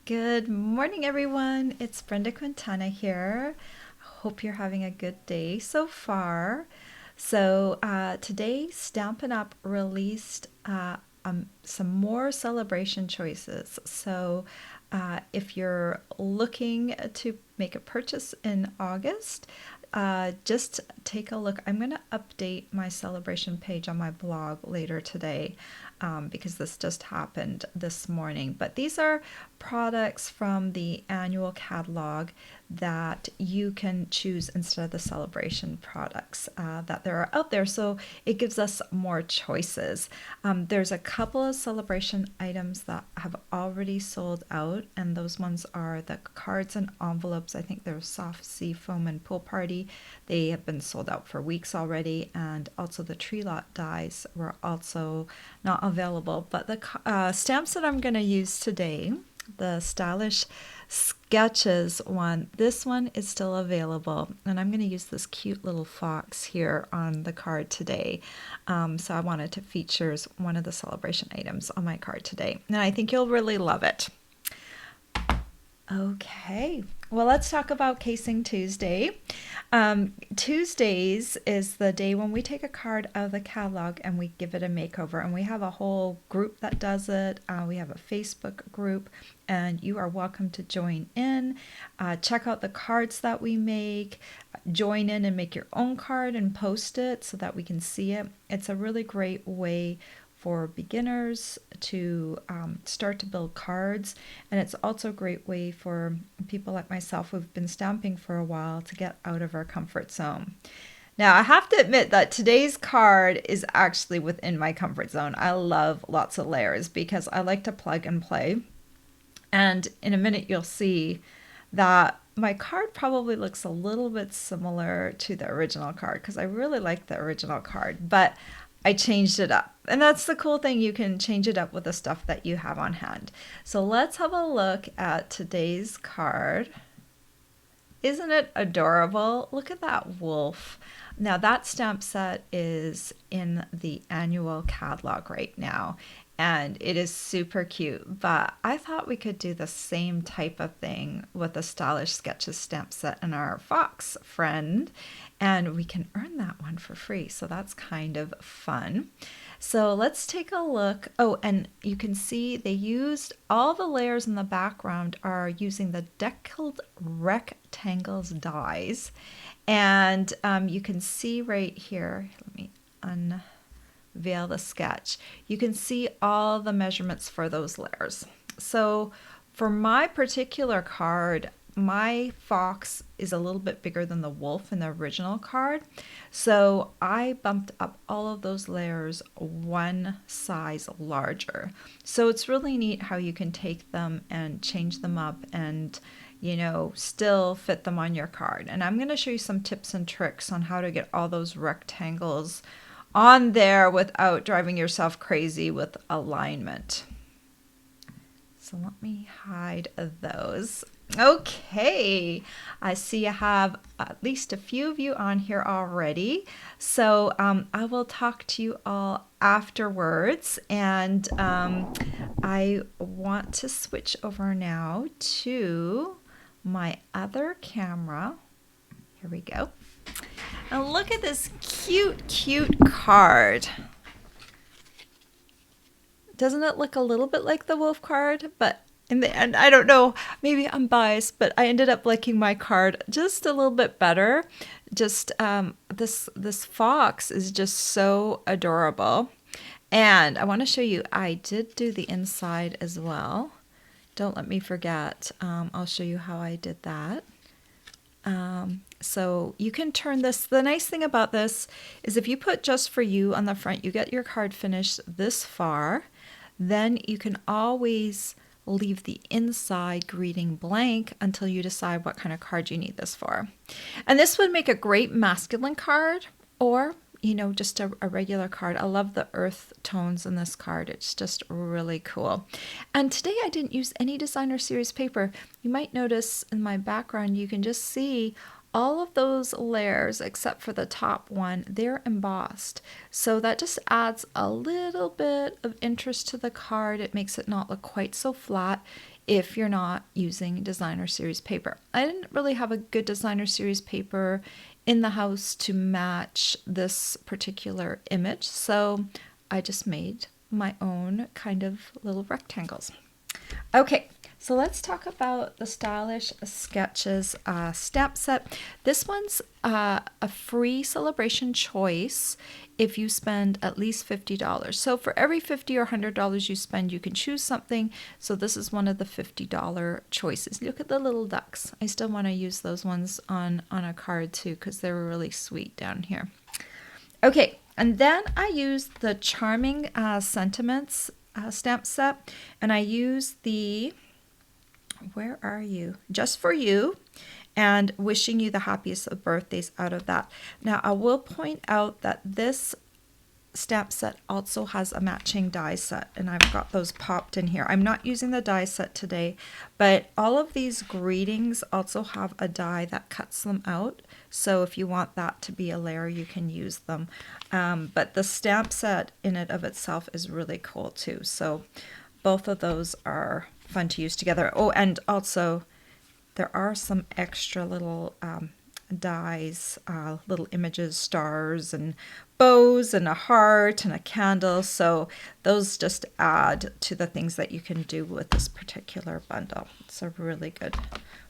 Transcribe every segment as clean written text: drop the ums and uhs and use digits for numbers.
Good morning, everyone. It's Brenda Quintana here. Hope you're having a good day so far. Today, Stampin' Up! Released some more celebration choices. If you're looking to make a purchase in August, just take a look. I'm going to update my celebration page on my blog later today because this just happened this morning. But these are products from the annual catalog that you can choose instead of the celebration products that there are out there. So it gives us more choices. There's a couple of celebration items that have already sold out, and those ones are the cards and envelopes. I think they're soft sea foam and pool party. They have been sold out for weeks already, and also the tree lot dies were also not available. But the stamps that I'm going to use today, the Stylish Sketches one, this one is still available, and I'm going to use this cute little fox here on the card today. So I wanted to feature one of the celebration items on my card today, and I think you'll really love it. Okay, well, let's talk about Casing Tuesday. Tuesdays is the day when we take a card out of the catalog and we give it a makeover, and we have a whole group that does it. We have a Facebook group, and you are welcome to join in. Check out the cards that we make. Join in and make your own card and post it so that we can see it. It's a really great way for beginners to start to build cards, and it's also a great way for people like myself who've been stamping for a while to get out of our comfort zone. Now, I have to admit that today's card is actually within my comfort zone. I love lots of layers because I like to plug and play, and in a minute you'll see that my card probably looks a little bit similar to the original card because I really like the original card, but I changed it up. And that's the cool thing. You can change it up with the stuff that you have on hand. So let's have a look at today's card. Isn't it adorable? Look at that wolf. Now that stamp set is in the annual catalog right now, and it is super cute, but I thought we could do the same type of thing with the Stylish Sketches stamp set in our fox friend, and we can earn that one for free, so that's kind of fun. So let's take a look. Oh, and you can see they used all the layers in the background are using the deckled rectangles dies, and you can see right here, let me unveil the sketch. You can see all the measurements for those layers. So for my particular card, my fox is a little bit bigger than the wolf in the original card. So I bumped up all of those layers one size larger. So it's really neat how you can take them and change them up and still fit them on your card. And I'm going to show you some tips and tricks on how to get all those rectangles on there without driving yourself crazy with alignment. So let me hide those. Okay, I see I have at least a few of you on here already. So I will talk to you all afterwards, and I want to switch over now to my other camera. Here we go. And look at this cute, cute card. Doesn't it look a little bit like the wolf card? But in the end, I don't know, maybe I'm biased, but I ended up liking my card just a little bit better. Just this fox is just so adorable. And I want to show you, I did do the inside as well. Don't let me forget. I'll show you how I did that. So you can turn this. The nice thing about this is if you put just for you on the front, you get your card finished this far. Then you can always leave the inside greeting blank until you decide what kind of card you need this for. And this would make a great masculine card, or just a regular card. I love the earth tones in this card. It's just really cool. And today I didn't use any designer series paper. You might notice in my background, you can just see all of those layers except for the top one, they're embossed. So that just adds a little bit of interest to the card. It makes it not look quite so flat if you're not using designer series paper. I didn't really have a good designer series paper in the house to match this particular image, so I just made my own kind of little rectangles. Okay, so let's talk about the Stylish Sketches stamp set. This one's a free celebration choice if you spend at least $50. So for every $50 or $100 you spend, you can choose something. So this is one of the $50 choices. Look at the little ducks. I still want to use those ones on a card too because they're really sweet down here. Okay, and then I used the Charming Sentiments stamp set, and I used the Where Are You? Just For You, and Wishing You the Happiest of Birthdays out of that. Now, I will point out that this stamp set also has a matching die set, and I've got those popped in here. I'm not using the die set today, but all of these greetings also have a die that cuts them out. So if you want that to be a layer, you can use them. But the stamp set in and of itself is really cool too. So both of those are fun to use together. Oh, and also there are some extra little dies, little images, stars and bows and a heart and a candle. So those just add to the things that you can do with this particular bundle. It's a really good,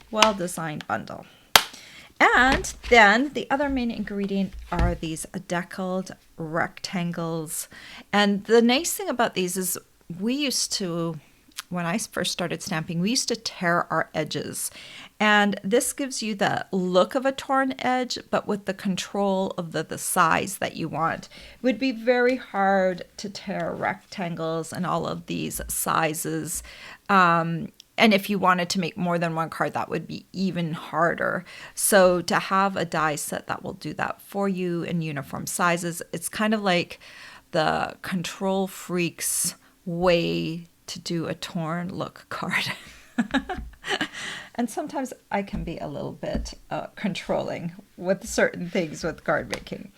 well-designed bundle. And then the other main ingredient are these deckled rectangles. And the nice thing about these is we used to, when I first started stamping, we used to tear our edges. And this gives you the look of a torn edge, but with the control of the size that you want. It would be very hard to tear rectangles and all of these sizes. And if you wanted to make more than one card, that would be even harder. So to have a die set that will do that for you in uniform sizes, it's kind of like the Control Freaks way to do a torn look card. And sometimes I can be a little bit controlling with certain things with card making.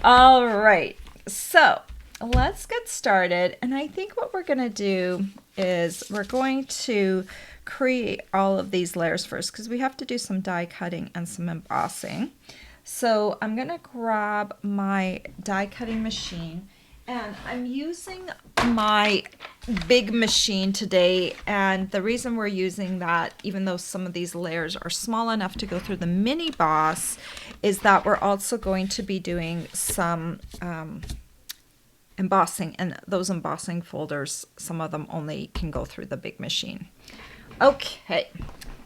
All right, so let's get started. And I think what we're going to do is we're going to create all of these layers first because we have to do some die cutting and some embossing. So I'm going to grab my die cutting machine, and I'm using my big machine today. And the reason we're using that, even though some of these layers are small enough to go through the mini boss, is that we're also going to be doing some embossing, and those embossing folders, some of them only can go through the big machine. Okay,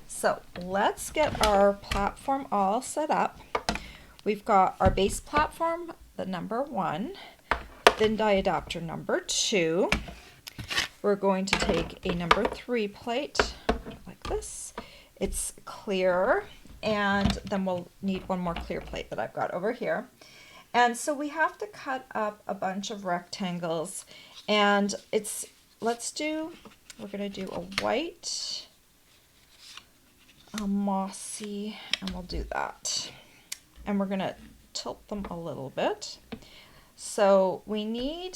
so let's get our platform all set up. We've got our base platform, the number 1, thin die adapter number 2. We're going to take a number 3 plate like this. It's clear, and then we'll need one more clear plate that I've got over here. And so we have to cut up a bunch of rectangles, and we're going to do a white, a mossy, and we'll do that. And we're going to tilt them a little bit. So we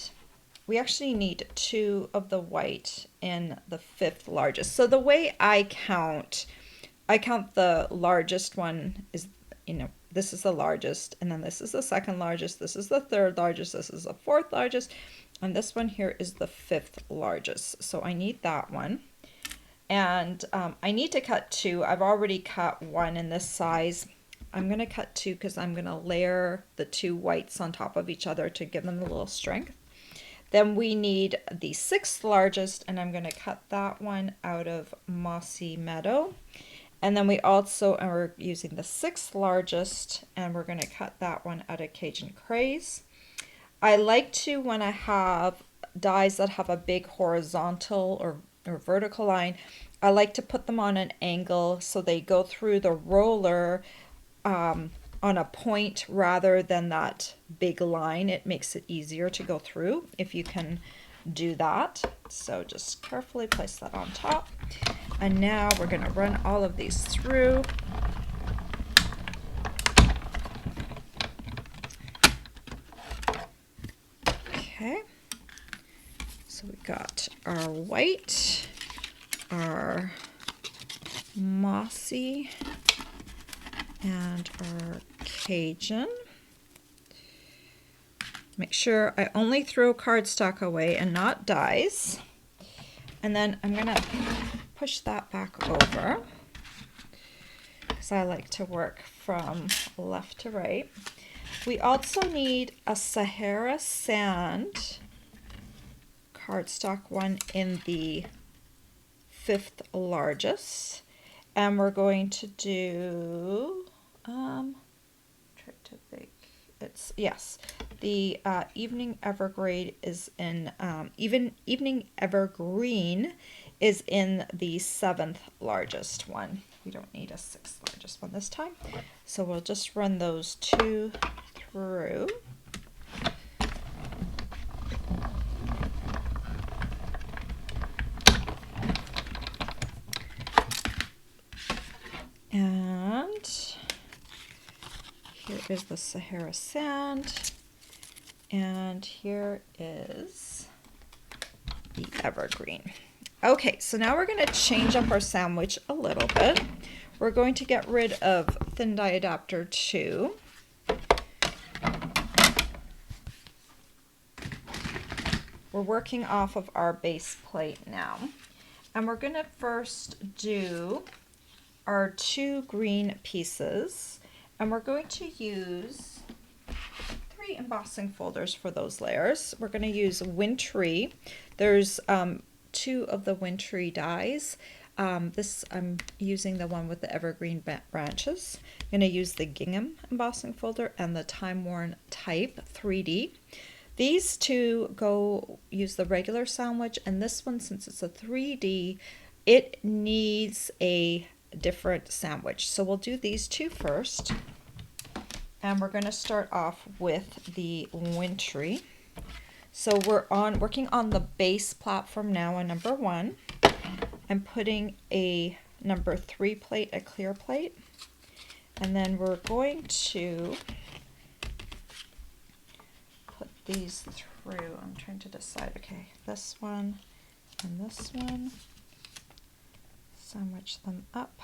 actually need 2 of the white in the 5th largest. So the way I count the largest one is, this is the largest, and then this is the 2nd largest, this is the 3rd largest, this is the 4th largest, and this one here is the 5th largest. So I need that one. And I need to cut 2. I've already cut 1 in this size. I'm going to cut 2 because I'm going to layer the 2 whites on top of each other to give them a little strength. Then we need the 6th largest, and I'm going to cut that one out of Mossy Meadow. And then we also are using the 6th largest, and we're going to cut that one out of Cajun Craze. I like to, when I have dies that have a big horizontal or vertical line, I like to put them on an angle so they go through the roller on a point rather than that big line. It makes it easier to go through if you can do that. So just carefully place that on top. And now we're going to run all of these through. got our white, our mossy, and our Cajun. Make sure I only throw cardstock away and not dies. And then I'm going to push that back over because I like to work from left to right. We also need a Sahara Sand cardstock one in the 5th largest. And we're going to do, try to think, it's, yes, the Evening Evergreen is in, Evening Evergreen is in the 7th largest one. We don't need a 6th largest one this time. So we'll just run those two through. And here is the Sahara Sand, and here is the Evergreen. Okay, so now we're going to change up our sandwich a little bit. We're going to get rid of Thin Die Adapter 2. We're working off of our base plate now, and we're going to first do our 2 green pieces, and we're going to use 3 embossing folders for those layers. We're going to use Wintry. There's 2 of the Wintry dies. This I'm using the one with the evergreen branches. I'm going to use the Gingham embossing folder and the Time Worn Type 3D. These 2 go use the regular sandwich, and this one, since it's a 3D, it needs a different sandwich. So we'll do these 2 first, and we're going to start off with the Wintry. So we're working on the base platform now on number 1. I'm putting a number 3 plate, a clear plate, and then we're going to put these through. I'm trying to decide, okay, this one and this one. Sandwich them up,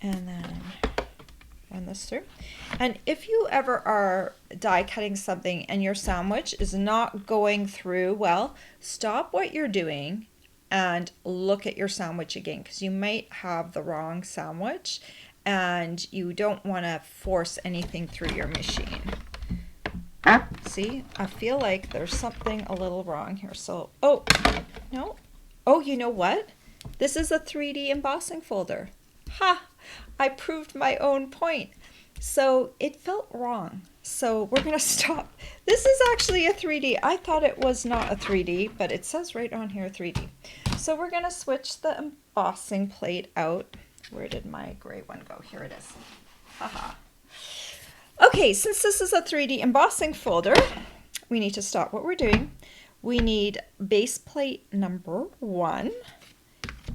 and then run this through. And if you ever are die cutting something and your sandwich is not going through well, stop what you're doing and look at your sandwich again, because you might have the wrong sandwich and you don't want to force anything through your machine. See, I feel like there's something a little wrong here. So, oh, no. Oh, you know what? This is a 3D embossing folder. Ha! I proved my own point. So it felt wrong. So we're going to stop. This is actually a 3D. I thought it was not a 3D, but it says right on here 3D. So we're going to switch the embossing plate out. Where did my gray one go? Here it is. Haha. Okay, since this is a 3D embossing folder, we need to stop what we're doing. We need base plate number 1,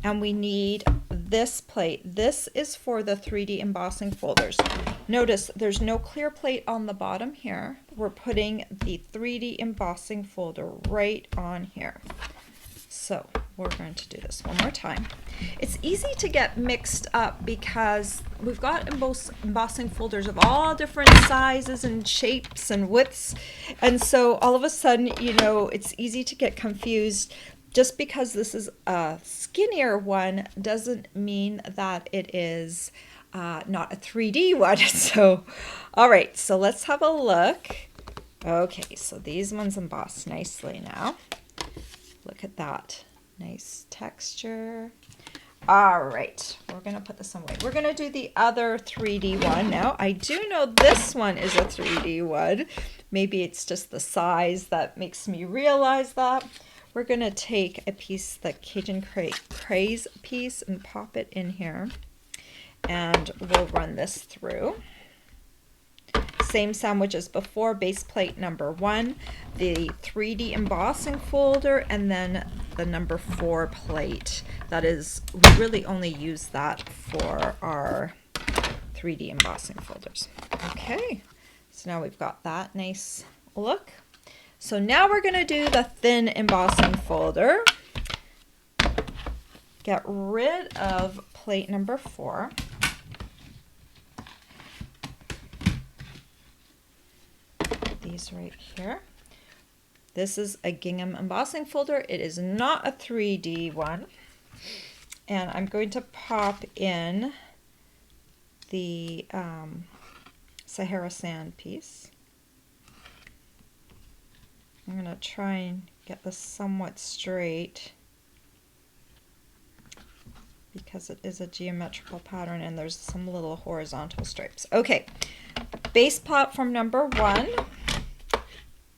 and we need this plate. This is for the 3D embossing folders. Notice there's no clear plate on the bottom here. We're putting the 3D embossing folder right on here. So we're going to do this one more time. It's easy to get mixed up because we've got embossing folders of all different sizes and shapes and widths. And so all of a sudden, you know, it's easy to get confused. Just because this is a skinnier one doesn't mean that it is not a 3D one. So, all right, so let's have a look. Okay, so these ones emboss nicely now. Look at that. Nice texture. All right, we're going to put this away. We're going to do the other 3D one now. I do know this one is a 3D one. Maybe it's just the size that makes me realize that. We're going to take a piece, the Cajun Craze piece, and pop it in here. And we'll run this through. Same sandwich as before, base plate number 1, the 3D embossing folder, and then the number 4 plate. That is, we really only use that for our 3D embossing folders. Okay, so now we've got that nice look. So now we're going to do the thin embossing folder. Get rid of plate number 4. These right here. This is a gingham embossing folder. It is not a 3D one. And I'm going to pop in the Sahara sand piece. I'm going to try and get this somewhat straight because it is a geometrical pattern and there's some little horizontal stripes. Okay, base platform number 1,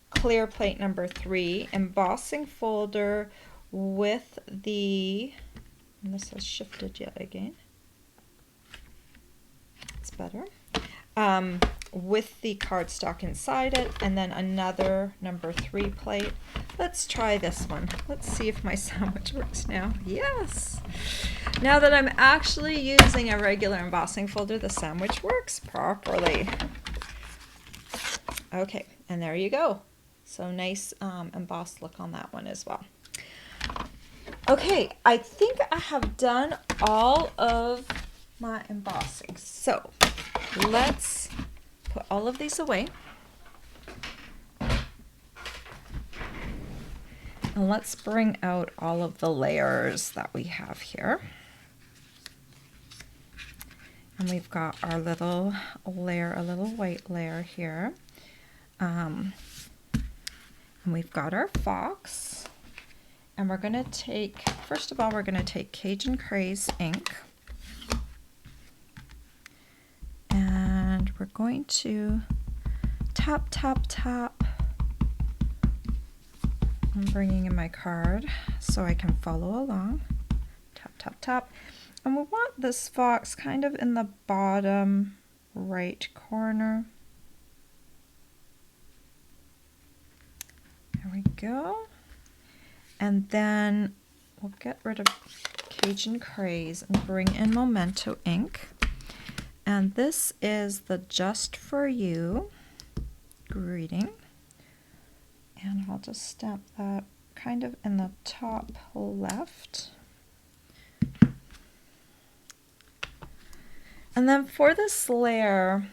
clear plate number 3, embossing folder with the, and this has shifted yet again, it's better, with the cardstock inside it, and then another number 3 plate. Let's try this one. Let's see if my sandwich works now. Yes! Now that I'm actually using a regular embossing folder, the sandwich works properly. Okay, and there you go. So nice embossed look on that one as well. Okay, I think I have done all of my embossing. So let's put all of these away. And let's bring out all of the layers that we have here. And we've got our little layer, a little white layer here. And we've got our fox. And we're going to take, first of all, we're going to take Cajun Craze ink. And we're going to tap, tap, tap. I'm bringing in my card so I can follow along. Tap, tap, tap. And we want this fox kind of in the bottom right corner. There we go. And then we'll get rid of Cajun Craze and bring in Memento ink. And this is the Just For You greeting. And I'll just stamp that kind of in the top left. And then for this layer,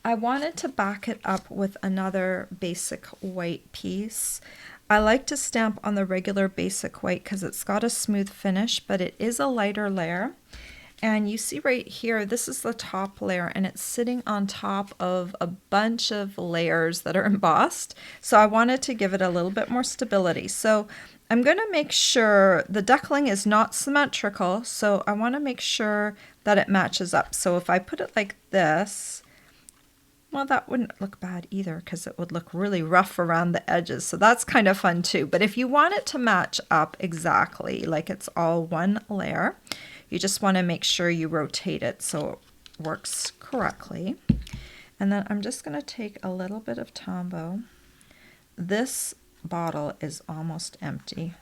I wanted to back it up with another basic white piece. I like to stamp on the regular basic white because it's got a smooth finish, but it is a lighter layer. And you see right here, this is the top layer and it's sitting on top of a bunch of layers that are embossed. So I wanted to give it a little bit more stability. So I'm going to make sure the duckling is not symmetrical. So I want to make sure that it matches up. So if I put it like this, well, that wouldn't look bad either because it would look really rough around the edges. So that's kind of fun too. But if you want it to match up exactly, like it's all one layer, you just want to make sure you rotate it so it works correctly. And then I'm just going to take a little bit of Tombow. This bottle is almost empty.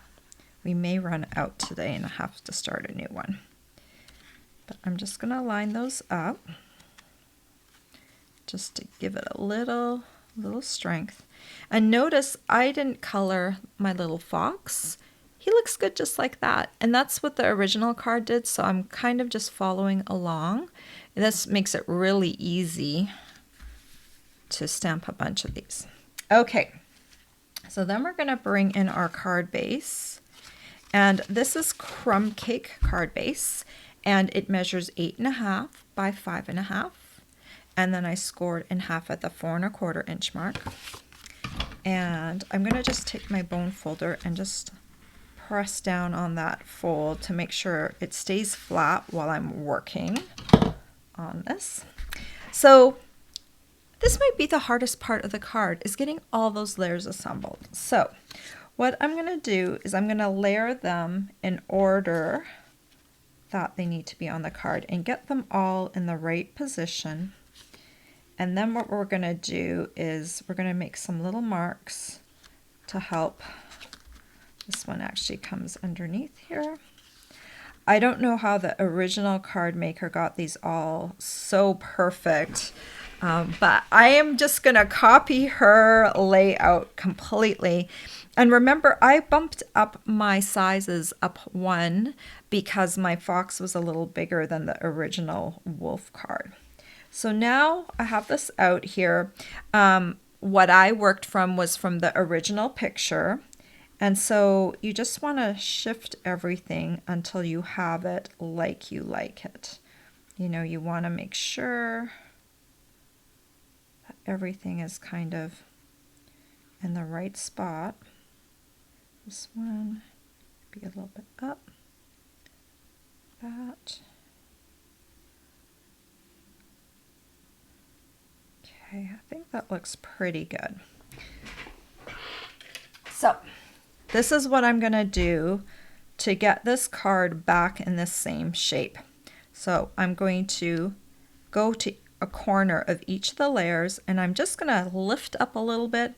We may run out today and have to start a new one. But I'm just going to line those up just to give it a little strength. And notice I didn't color my little fox. He looks good just like that. And that's what the original card did. So I'm kind of just following along. And this makes it really easy to stamp a bunch of these. Okay, so then we're going to bring in our card base. And this is Crumb Cake card base. And it measures 8.5 by 5.5. And then I scored in half at the 4 1/4 inch mark. And I'm going to just take my bone folder and just press down on that fold to make sure it stays flat while I'm working on this. So this might be the hardest part of the card, is getting all those layers assembled. So what I'm going to do is I'm going to layer them in order that they need to be on the card and get them all in the right position. And then what we're going to do is we're going to make some little marks to help. This one actually comes underneath here. I don't know how the original card maker got these all so perfect. But I am just going to copy her layout completely. And remember, I bumped up my sizes up one because my fox was a little bigger than the original wolf card. So now I have this out here. What I worked from was from the original picture. And so you just want to shift everything until you have it like you like it. You know, you want to make sure that everything is kind of in the right spot. This one be a little bit up. That. Okay, I think that looks pretty good. So this is what I'm going to do to get this card back in the same shape. So I'm going to go to a corner of each of the layers, and I'm just going to lift up a little bit,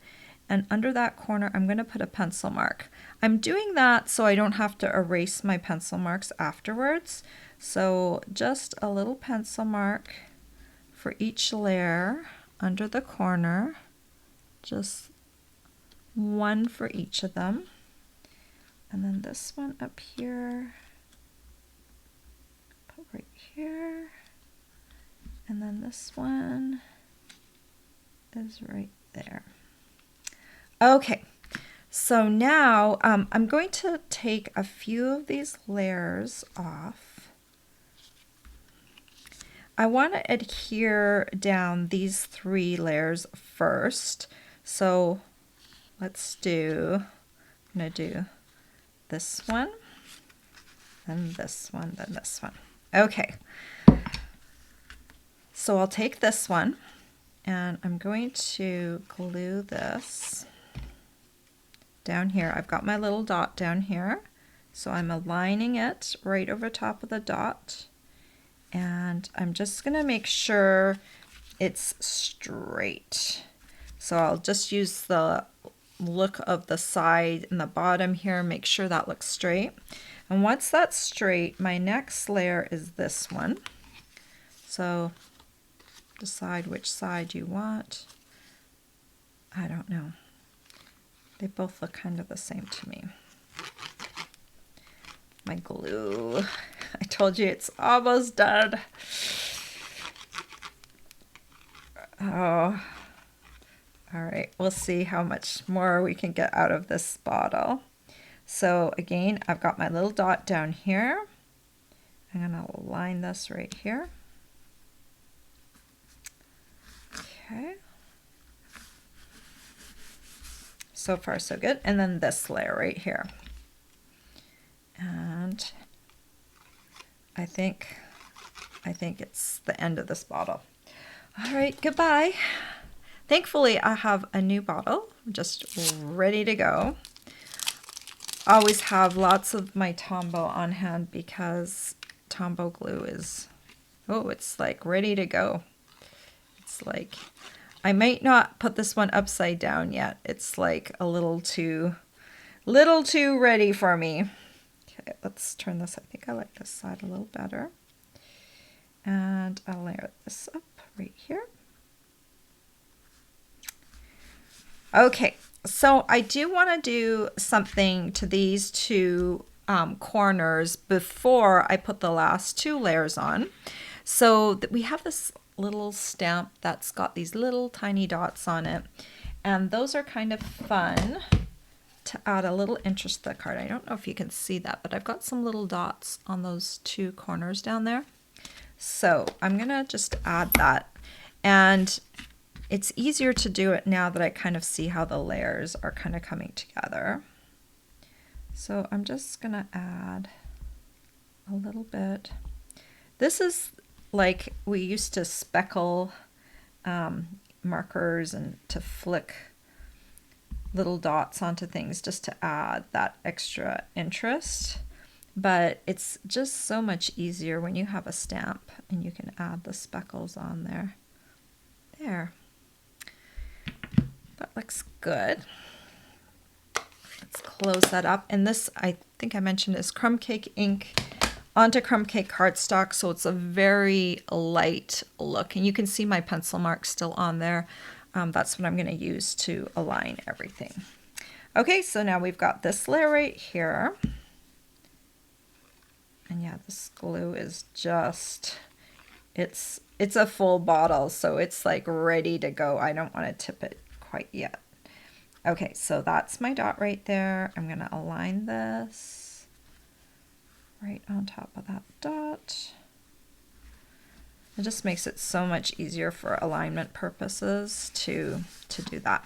and under that corner I'm going to put a pencil mark. I'm doing that so I don't have to erase my pencil marks afterwards. So just a little pencil mark for each layer under the corner, just one for each of them. And then this one up here, put right here. And then this one is right there. Okay, so now I'm going to take a few of these layers off. I want to adhere down these 3 layers first. So let's do, I'm going to do this one, then this one, then this one. Okay. So I'll take this one and I'm going to glue this down here. I've got my little dot down here. So I'm aligning it right over top of the dot. And I'm just going to make sure it's straight. So I'll just use the look of the side and the bottom here, make sure that looks straight. And once that's straight, my next layer is this one. So decide which side you want. I don't know. They both look kind of the same to me. My glue. I told you it's almost done. Oh. All right, we'll see how much more we can get out of this bottle. So again, I've got my little dot down here. I'm going to line this right here. Okay. So far so good. And then this layer right here. And I think it's the end of this bottle. All right, goodbye. Thankfully, I have a new bottle just ready to go. Always have lots of my Tombow on hand because Tombow glue is, oh, it's like ready to go. It's like, I might not put this one upside down yet. It's like a little too ready for me. Okay, let's turn this. I think I like this side a little better. And I'll layer this up right here. Okay, so I do want to do something to these 2 corners before I put the last 2 layers on. So that we have this little stamp that's got these little tiny dots on it, and those are kind of fun to add a little interest to the card. I don't know if you can see that, but I've got some little dots on those 2 corners down there. So I'm gonna just add that, and it's easier to do it now that I kind of see how the layers are kind of coming together. So I'm just gonna add a little bit. This is like we used to speckle markers and to flick little dots onto things just to add that extra interest. But it's just so much easier when you have a stamp and you can add the speckles on there. There. That looks good. Let's close that up. And this, I think I mentioned, is crumb cake ink. onto crumb cake cardstock, so it's a very light look. And you can see my pencil mark still on there. That's what I'm going to use to align everything. Okay, so now we've got this layer right here. And yeah, this glue is just, it's a full bottle, so it's like ready to go. I don't want to tip it quite yet. Okay, so that's my dot right there. I'm going to align this right on top of that dot. It just makes it so much easier for alignment purposes to do that.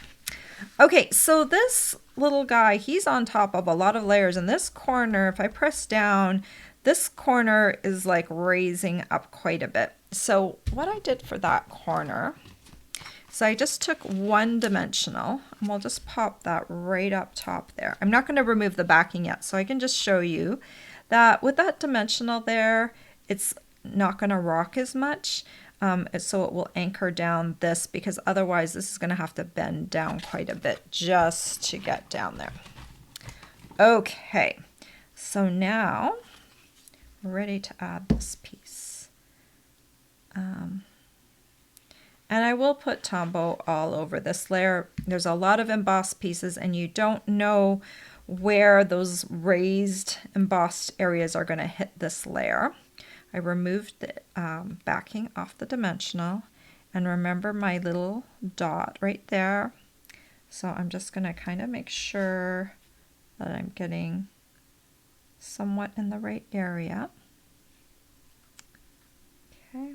Okay, so this little guy, he's on top of a lot of layers, and this corner, if I press down, this corner is like raising up quite a bit. So what I did for that corner, so I just took one dimensional, and we'll just pop that right up top there. I'm not going to remove the backing yet, so I can just show you that with that dimensional there, it's not going to rock as much. So it will anchor down this, because otherwise this is going to have to bend down quite a bit just to get down there. Okay, so now we're ready to add this piece. And I will put Tombow all over this layer. There's a lot of embossed pieces, and you don't know where those raised embossed areas are going to hit this layer. I removed the backing off the dimensional, and remember my little dot right there. So I'm just going to kind of make sure that I'm getting somewhat in the right area. Okay.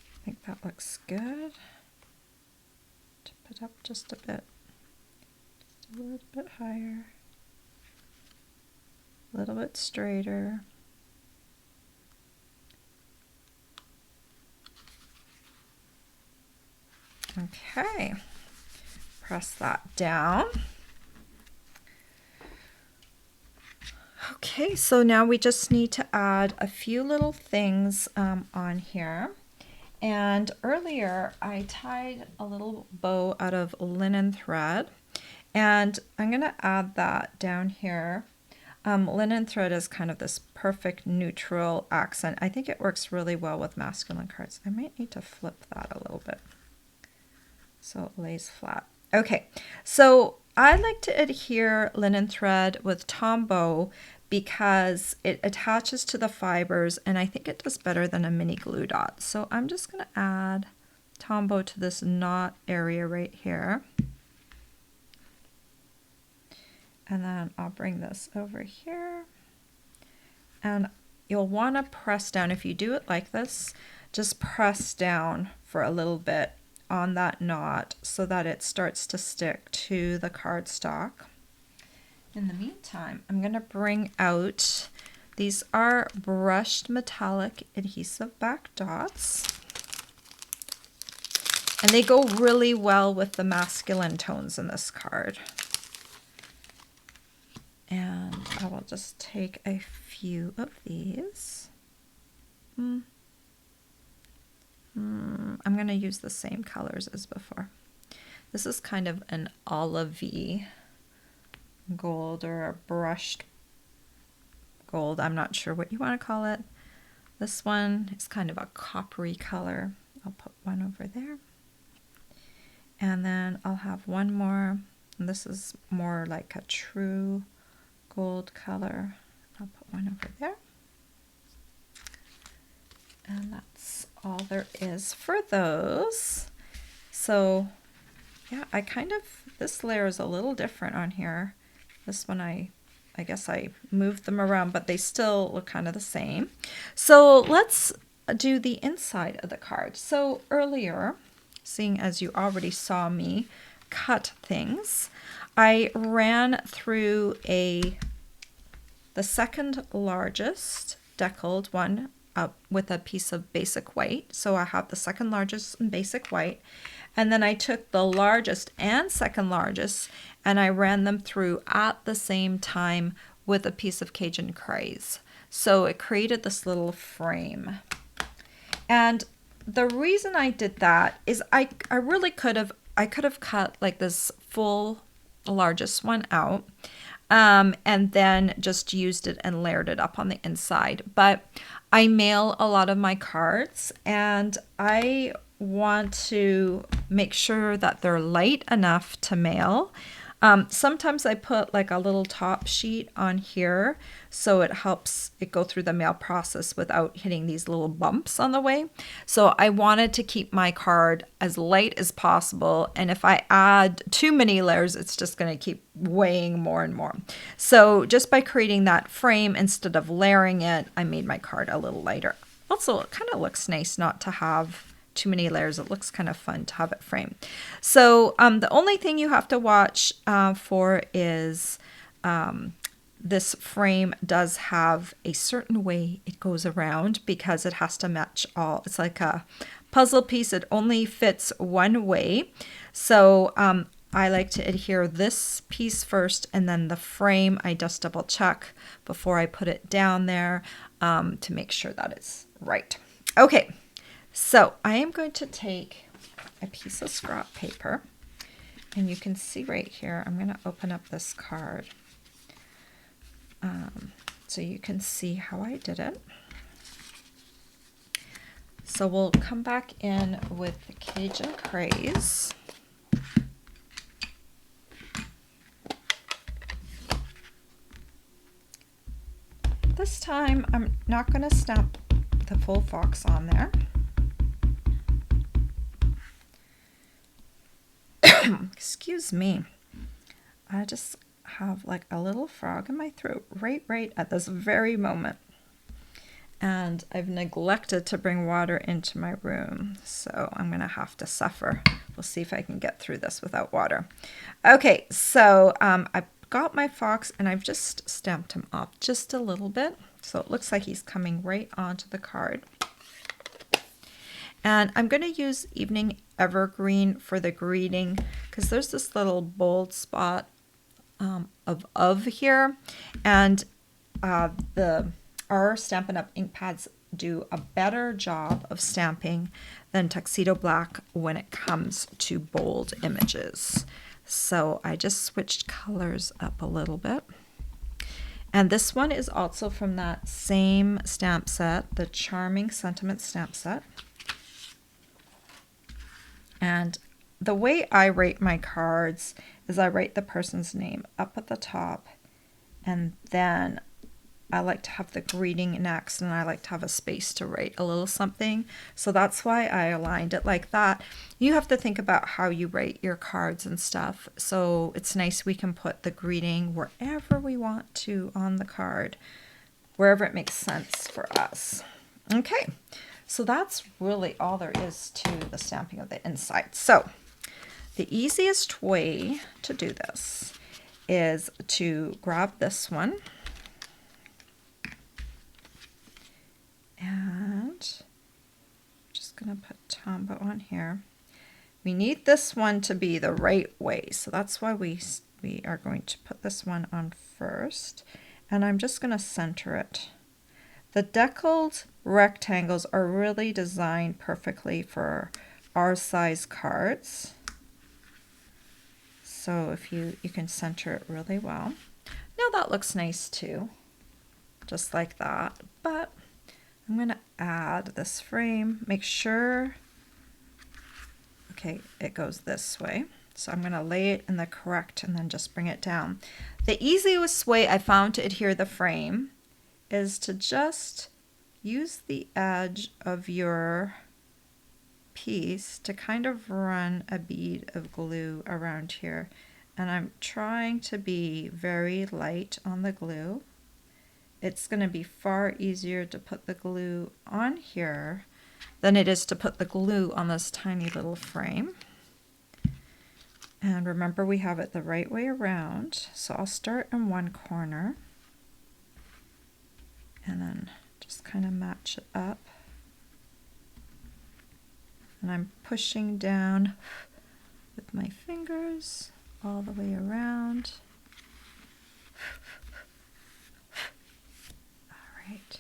I think that looks good. Tip it up just a bit. Just a little bit higher. A little bit straighter. Okay, press that down. Okay, so now we just need to add a few little things on here. And earlier I tied a little bow out of linen thread, and I'm going to add that down here. Linen thread is kind of this perfect neutral accent. I think it works really well with masculine cards. I might need to flip that a little bit so it lays flat. Okay, so I like to adhere linen thread with Tombow because it attaches to the fibers, and I think it does better than a mini glue dot. So I'm just going to add Tombow to this knot area right here. And then I'll bring this over here. And you'll want to press down. If you do it like this, just press down for a little bit on that knot so that it starts to stick to the cardstock. In the meantime, I'm going to bring out, these are brushed metallic adhesive back dots, and they go really well with the masculine tones in this card. And I will just take a few of these. I'm going to use the same colors as before. This is kind of an olivey gold, or a brushed gold. I'm not sure what you want to call it. This one is kind of a coppery color. I'll put one over there. And then I'll have one more. And this is more like a true gold color. I'll put one over there. And that's all there is for those. So yeah, I kind of, this layer is a little different on here. This one I guess I moved them around, but they still look kind of the same. So let's do the inside of the card. So earlier, seeing as you already saw me cut things, I ran through the second largest deckled one with a piece of basic white. So I have the second largest in basic white, and then I took the largest and second largest and I ran them through at the same time with a piece of Cajun Craze. So it created this little frame. And the reason I did that is I really could have cut like this full largest one out. and then just used it and layered it up on the inside. But I mail a lot of my cards, and I want to make sure that they're light enough to mail. Sometimes I put like a little top sheet on here so it helps it go through the mail process without hitting these little bumps on the way. So I wanted to keep my card as light as possible, and if I add too many layers, it's just going to keep weighing more and more. So just by creating that frame instead of layering it, I made my card a little lighter. Also, it kind of looks nice not to have too many layers. It looks kind of fun to have it framed. So the only thing you have to watch for is this frame does have a certain way it goes around because it has to match all. It's like a puzzle piece. It only fits one way. So I like to adhere this piece first, and then the frame I just double check before I put it down there to make sure that it's right. Okay. So I am going to take a piece of scrap paper, and you can see right here, I'm going to open up this card so you can see how I did it. So we'll come back in with the Cajun Craze. This time I'm not going to stamp the full fox on there. Excuse me. I just have like a little frog in my throat right at this very moment. And I've neglected to bring water into my room, so I'm going to have to suffer. We'll see if I can get through this without water. Okay, so I've got my fox, and I've just stamped him up just a little bit. So it looks like he's coming right onto the card. And I'm going to use Evening Evergreen for the greeting because there's this little bold spot of here. And our Stampin' Up! Ink pads do a better job of stamping than Tuxedo Black when it comes to bold images. So I just switched colors up a little bit. And this one is also from that same stamp set, the Charming Sentiment stamp set. And the way I rate my cards is I write the person's name up at the top, and then I like to have the greeting next, and I like to have a space to write a little something. So that's why I aligned it like that. You have to think about how you write your cards and stuff. So it's nice we can put the greeting wherever we want to on the card, wherever it makes sense for us. Okay. So that's really all there is to the stamping of the inside. So the easiest way to do this is to grab this one and I'm just going to put Tombow on here. We need this one to be the right way, so that's why we are going to put this one on first, and I'm just going to center it. The deckled rectangles are really designed perfectly for our size cards. So if you can center it really well. Now that looks nice too, just like that. But I'm going to add this frame, make sure, okay, it goes this way. So I'm going to lay it in the correct and then just bring it down. The easiest way I found to adhere the frame is to just use the edge of your piece to kind of run a bead of glue around here. And I'm trying to be very light on the glue. It's going to be far easier to put the glue on here than it is to put the glue on this tiny little frame. And remember, we have it the right way around. So I'll start in one corner and then just kind of match it up. And I'm pushing down with my fingers all the way around. All right.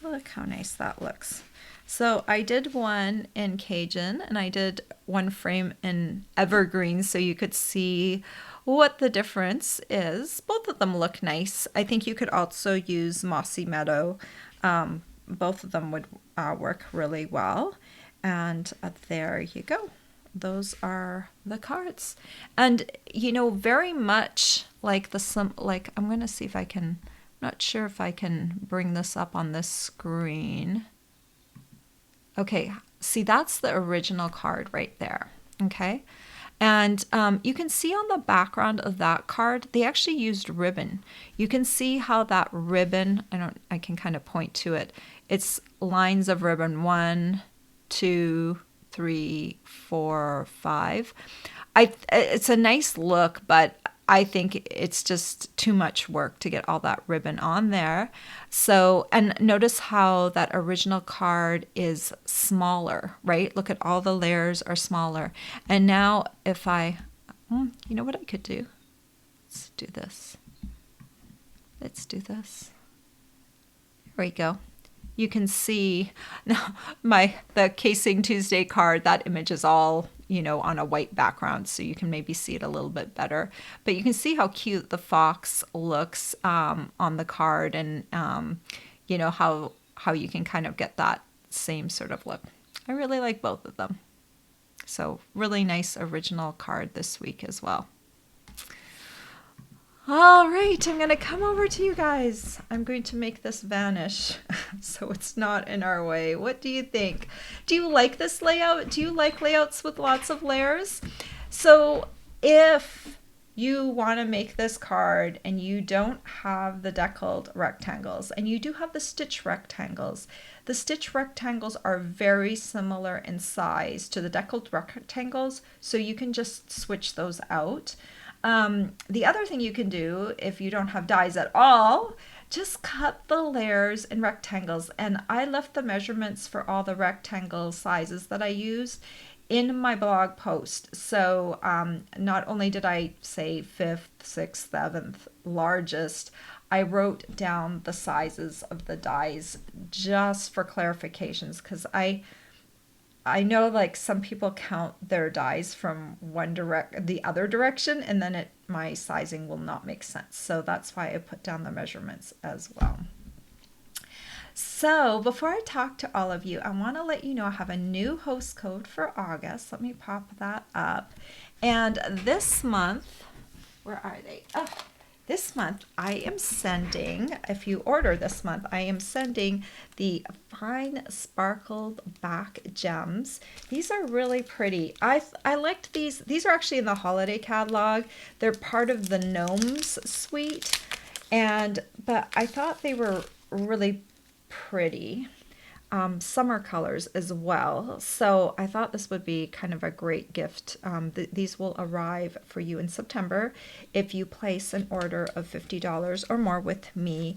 Look how nice that looks. So I did one in Cajun and I did one frame in Evergreen so you could see what the difference is. Both of them look nice. I think you could also use Mossy Meadow. Both of them would work really well. And there you go. Those are the cards. And very much like I'm going to see if I can, I'm not sure if I can bring this up on this screen. Okay, see, that's the original card right there. Okay. And you can see on the background of that card, they actually used ribbon. You can see how that ribbon, I can kind of point to it. It's lines of ribbon 1, 2, 3, 4, 5. It's a nice look, but I think it's just too much work to get all that ribbon on there. So, and notice how that original card is smaller, right? Look at all the layers are smaller. And now if you know what I could do? Let's do this. There we go. You can see now the Casing Tuesday card, that image is all, on a white background, so you can maybe see it a little bit better. But you can see how cute the fox looks on the card, and how you can kind of get that same sort of look. I really like both of them. So really nice original card this week as well. All right, I'm going to come over to you guys. I'm going to make this vanish so it's not in our way. What do you think? Do you like this layout? Do you like layouts with lots of layers? So if you want to make this card and you don't have the deckled rectangles and you do have the stitch rectangles are very similar in size to the deckled rectangles, so you can just switch those out. The other thing you can do if you don't have dies at all, just cut the layers in rectangles. And I left the measurements for all the rectangle sizes that I used in my blog post. So not only did I say 5th, 6th, 7th largest, I wrote down the sizes of the dies just for clarifications, because I know like some people count their dies from the other direction, and then my sizing will not make sense. So that's why I put down the measurements as well. So before I talk to all of you, I want to let you know I have a new host code for August. Let me pop that up. And this month, where are they? Oh, this month I am sending, if you order this month, I am sending the fine sparkled back gems. These are really pretty. I liked these. These are actually in the holiday catalog. They're part of the Gnomes suite, but I thought they were really pretty. Summer colors as well. So I thought this would be kind of a great gift. These will arrive for you in September if you place an order of $50 or more with me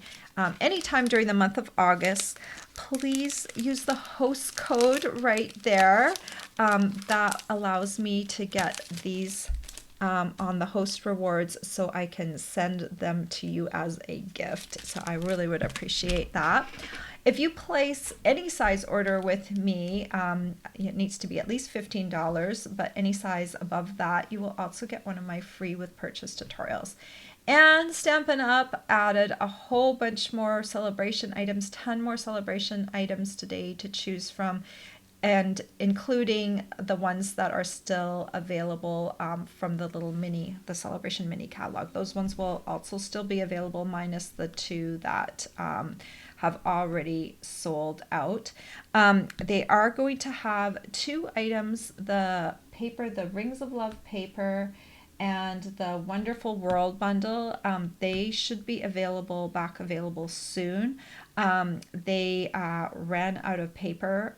anytime during the month of August. Please use the host code right there. That allows me to get these on the host rewards so I can send them to you as a gift. So I really would appreciate that. If you place any size order with me, it needs to be at least $15, but any size above that, you will also get one of my free with purchase tutorials. And Stampin' Up! Added a whole bunch more celebration items, 10 more celebration items today to choose from, and including the ones that are still available from the Celebration Mini catalog. Those ones will also still be available, minus the 2 that have already sold out. They are going to have 2 items, the Rings of Love paper and the Wonderful World bundle. They should be back available soon. They ran out of paper,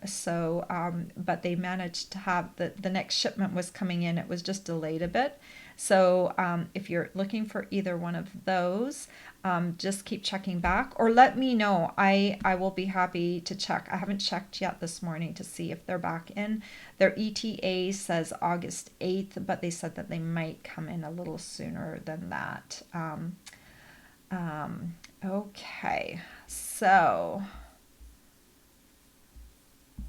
but they managed to have the next shipment was coming in. It was just delayed a bit. So if you're looking for either one of those, just keep checking back or let me know. I will be happy to check. I haven't checked yet this morning to see if they're back in. Their ETA says August 8th, but they said that they might come in a little sooner than that. Okay, so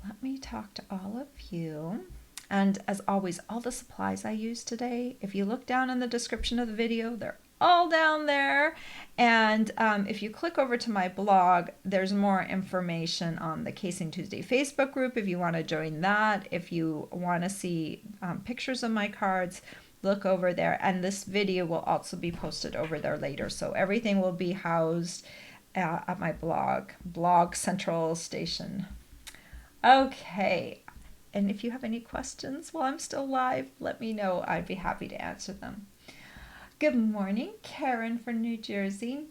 let me talk to all of you. And as always, all the supplies I use today, if you look down in the description of the video, they're all down there. And if you click over to my blog, there's more information on the Casing Tuesday Facebook group if you want to join that. If you want to see pictures of my cards, look over there. And this video will also be posted over there later. So everything will be housed at my blog central station. Okay. And if you have any questions while I'm still live, let me know. I'd be happy to answer them. Good morning, Karen from New Jersey.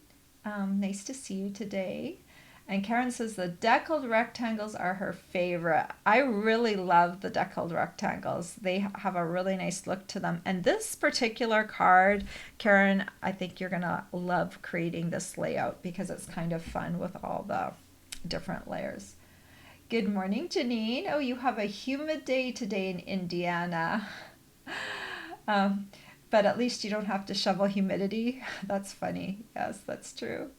Nice to see you today. And Karen says the deckled rectangles are her favorite. I really love the deckled rectangles. They have a really nice look to them. And this particular card, Karen, I think you're gonna love creating this layout because it's kind of fun with all the different layers. Good morning, Janine. Oh, you have a humid day today in Indiana. But at least you don't have to shovel humidity. That's funny. Yes, that's true.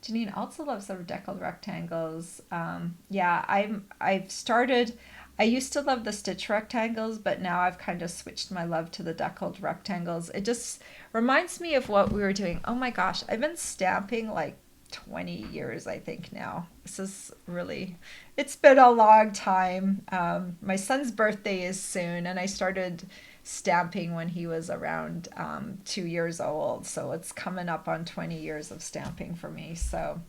Janine also loves the deckled rectangles. Yeah, I used to love the stitch rectangles, but now I've kind of switched my love to the deckled rectangles. It just reminds me of what we were doing. Oh my gosh, I've been stamping like 20 years, I think now. This is really, it's been a long time. My son's birthday is soon, and I started stamping when he was around 2 years old. So it's coming up on 20 years of stamping for me. So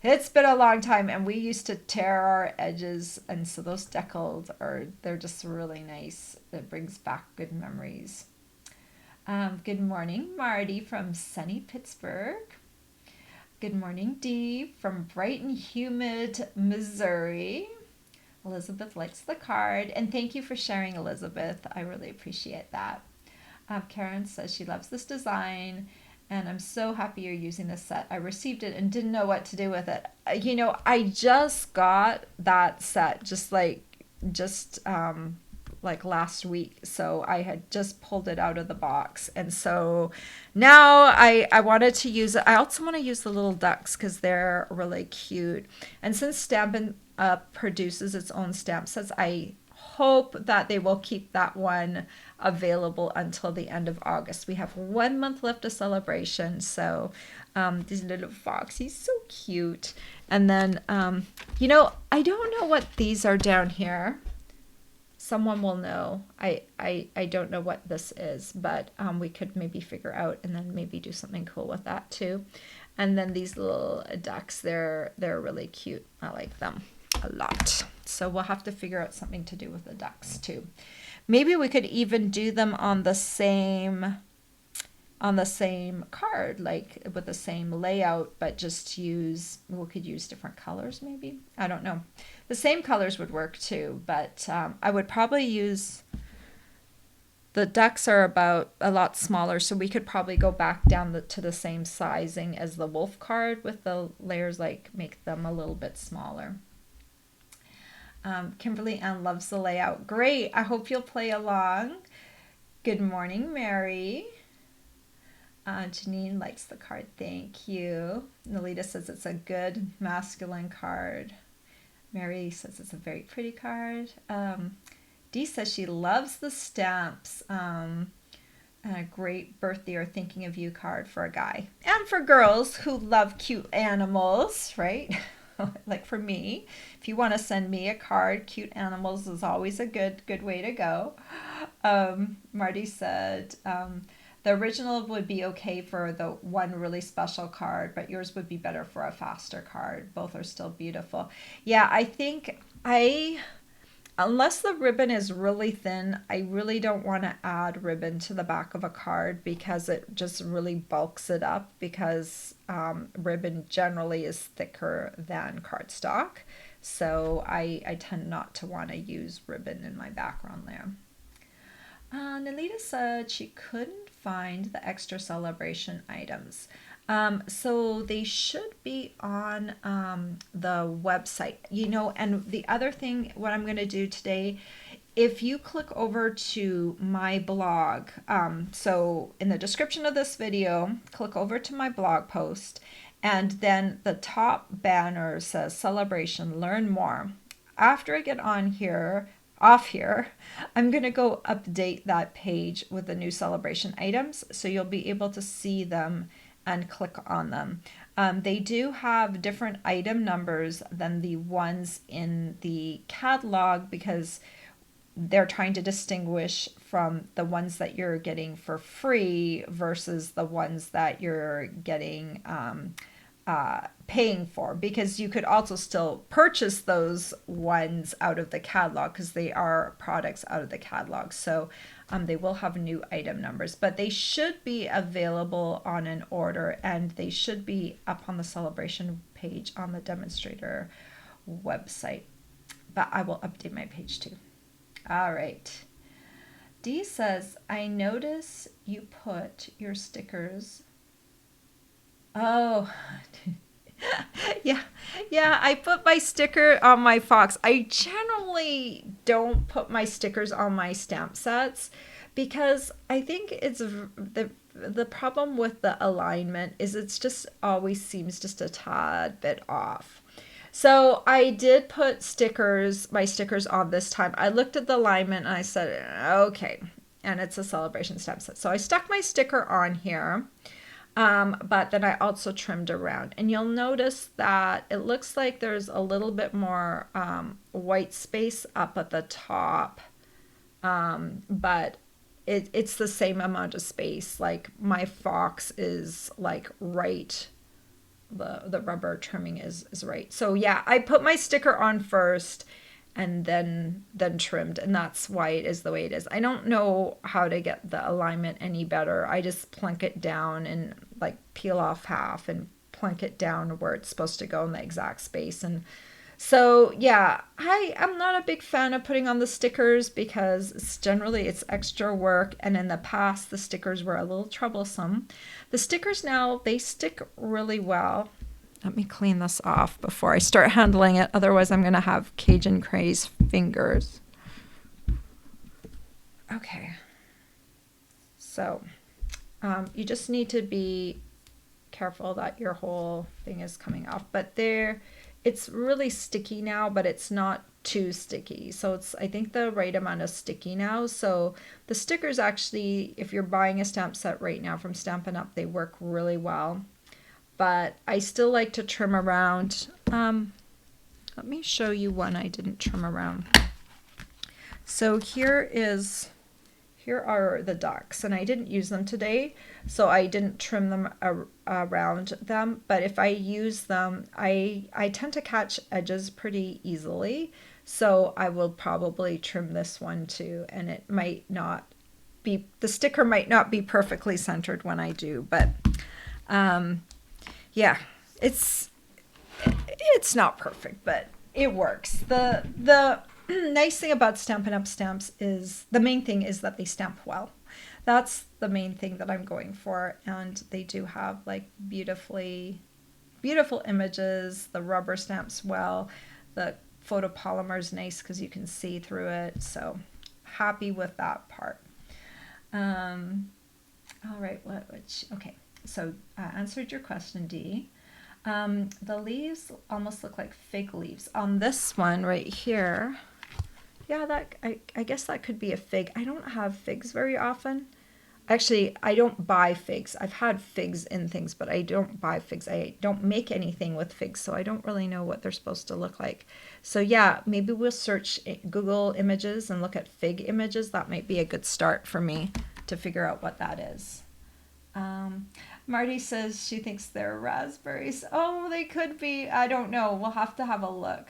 it's been a long time, and we used to tear our edges. And so those deckled they're just really nice. It brings back good memories. Good morning, Marty from sunny Pittsburgh. Good morning, Dee from bright and humid Missouri. Elizabeth likes the card, and thank you for sharing, Elizabeth. I really appreciate that. Karen says she loves this design, and I'm so happy you're using this set. I received it and didn't know what to do with it. I just got that set just last week, so I had just pulled it out of the box, and so now I wanted to use it. I also want to use the little ducks because they're really cute, and since Stampin' Up produces its own stamp sets, I hope that they will keep that one available until the end of August. We have 1 month left of celebration, so these little foxies, so cute. And then I don't know what these are down here. Someone will know. I don't know what this is, but we could maybe figure out and then maybe do something cool with that too. And then these little ducks, they're really cute. I like them a lot. So we'll have to figure out something to do with the ducks too. Maybe we could even do them on the same card, like with the same layout, but just we could use different colors maybe. I don't know. The same colors would work too, but I would probably use, the ducks are about a lot smaller, so we could probably go back down to the same sizing as the wolf card with the layers, like make them a little bit smaller. Kimberly Ann loves the layout. Great. I hope you'll play along. Good morning, Mary. Janine likes the card. Thank you. Nalita says it's a good masculine card. Mary says it's a very pretty card. Dee says she loves the stamps. And a great birthday or thinking of you card for a guy. And for girls who love cute animals, right? Like for me, if you want to send me a card, cute animals is always a good way to go. Marty said the original would be okay for the one really special card, but yours would be better for a faster card. Both are still beautiful. Yeah, I think unless the ribbon is really thin, I really don't want to add ribbon to the back of a card because it just really bulks it up, because ribbon generally is thicker than cardstock. So I tend not to want to use ribbon in my background there. Nalita said she couldn't find the extra celebration items. So they should be on the website, and the other thing, what I'm going to do today, if you click over to my blog, so in the description of this video, click over to my blog post, and then the top banner says celebration, learn more. After I get on here, off here, I'm going to go update that page with the new celebration items, so you'll be able to see them and click on them. They do have different item numbers than the ones in the catalog because they're trying to distinguish from the ones that you're getting for free versus the ones that you're getting paying for, because you could also still purchase those ones out of the catalog because they are products out of the catalog. So they will have new item numbers, but they should be available on an order, and they should be up on the celebration page on the demonstrator website. But I will update my page too. All right. Dee says, I notice you put your stickers. Oh, yeah, I put my sticker on my fox. I generally don't put my stickers on my stamp sets because I think it's the problem with the alignment is it's just always seems just a tad bit off. So I did put my stickers on this time. I looked at the alignment and I said, okay, and it's a celebration stamp set. So I stuck my sticker on here. But then I also trimmed around, and you'll notice that it looks like there's a little bit more white space up at the top, but it's the same amount of space. Like my fox is like right, the rubber trimming is right. So yeah, I put my sticker on first and then trimmed, and that's why it is the way it is. I don't know how to get the alignment any better. I just plunk it down and like peel off half and plunk it down where it's supposed to go in the exact space. And so yeah, I am not a big fan of putting on the stickers because it's extra work, and in the past the stickers were a little troublesome. The stickers now, they stick really well. Let me clean this off before I start handling it. Otherwise, I'm going to have Cajun Craze fingers. Okay. So you just need to be careful that your whole thing is coming off. But it's really sticky now, but it's not too sticky. So it's, I think, the right amount of sticky now. So the stickers actually, if you're buying a stamp set right now from Stampin' Up, they work really well. But I still like to trim around. Let me show you one I didn't trim around. So here are the ducks, and I didn't use them today, so I didn't trim them around them. But if I use them, I tend to catch edges pretty easily, so I will probably trim this one too, and it might not be, the sticker might not be perfectly centered when I do, but yeah, it's not perfect, but it works. The nice thing about Stampin' Up stamps is the main thing is that they stamp well. That's the main thing that I'm going for, and they do have like beautiful images. The rubber stamps well. The photopolymer is nice because you can see through it. So happy with that part. All right, okay. So answered your question, Dee. The leaves almost look like fig leaves on this one right here. Yeah, that I guess that could be a fig. I don't have figs very often. Actually, I don't buy figs. I've had figs in things, but I don't buy figs. I don't make anything with figs, so I don't really know what they're supposed to look like. So yeah, maybe we'll search Google Images and look at fig images. That might be a good start for me to figure out what that is. Marty says she thinks they're raspberries. Oh, they could be. I don't know. We'll have to have a look.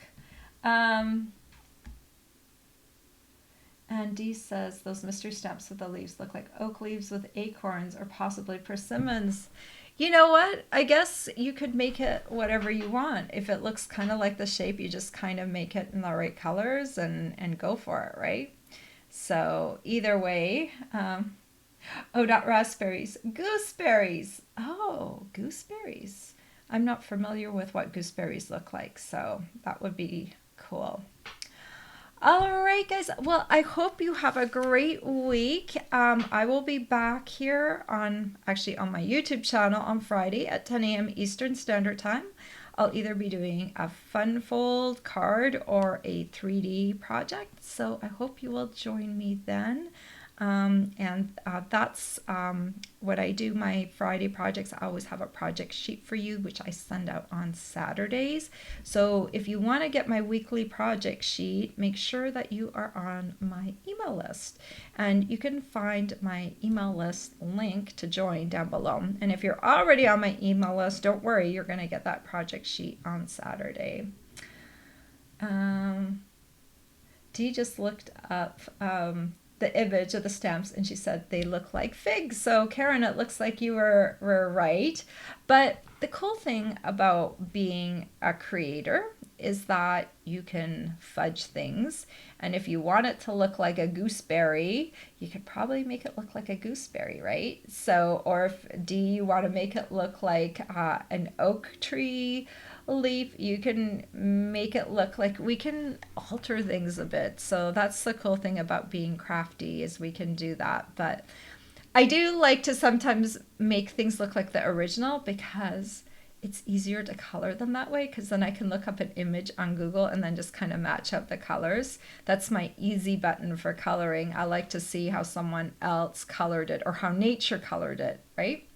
And Dee says those mystery stamps with the leaves look like oak leaves with acorns or possibly persimmons. You know what? I guess you could make it whatever you want. If it looks kind of like the shape, you just kind of make it in the right colors and go for it, right? So either way, oh, not raspberries, gooseberries. Oh, gooseberries. I'm not familiar with what gooseberries look like, so that would be cool. All right, guys. Well, I hope you have a great week. I will be back here on my YouTube channel on Friday at 10 a.m. Eastern Standard Time. I'll either be doing a fun fold card or a 3D project. So I hope you will join me then. That's what I do. My Friday projects, I always have a project sheet for you, which I send out on Saturdays. So if you want to get my weekly project sheet, make sure that you are on my email list. And you can find my email list link to join down below. And if you're already on my email list, don't worry, you're going to get that project sheet on Saturday. Dee just looked up the image of the stamps and she said they look like figs. So Karen, it looks like you were right. But the cool thing about being a creator is that you can fudge things. And if you want it to look like a gooseberry, you could probably make it look like a gooseberry, right? So, or if you want to make it look like an oak tree leaf, you can make it look like, we can alter things a bit. So that's the cool thing about being crafty, is we can do that. But I do like to sometimes make things look like the original because it's easier to color them that way, because then I can look up an image on Google and then just kind of match up the colors. That's my easy button for coloring. I like to see how someone else colored it or how nature colored it, right?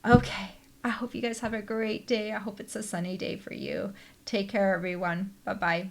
Okay. I hope you guys have a great day. I hope it's a sunny day for you. Take care, everyone. Bye-bye.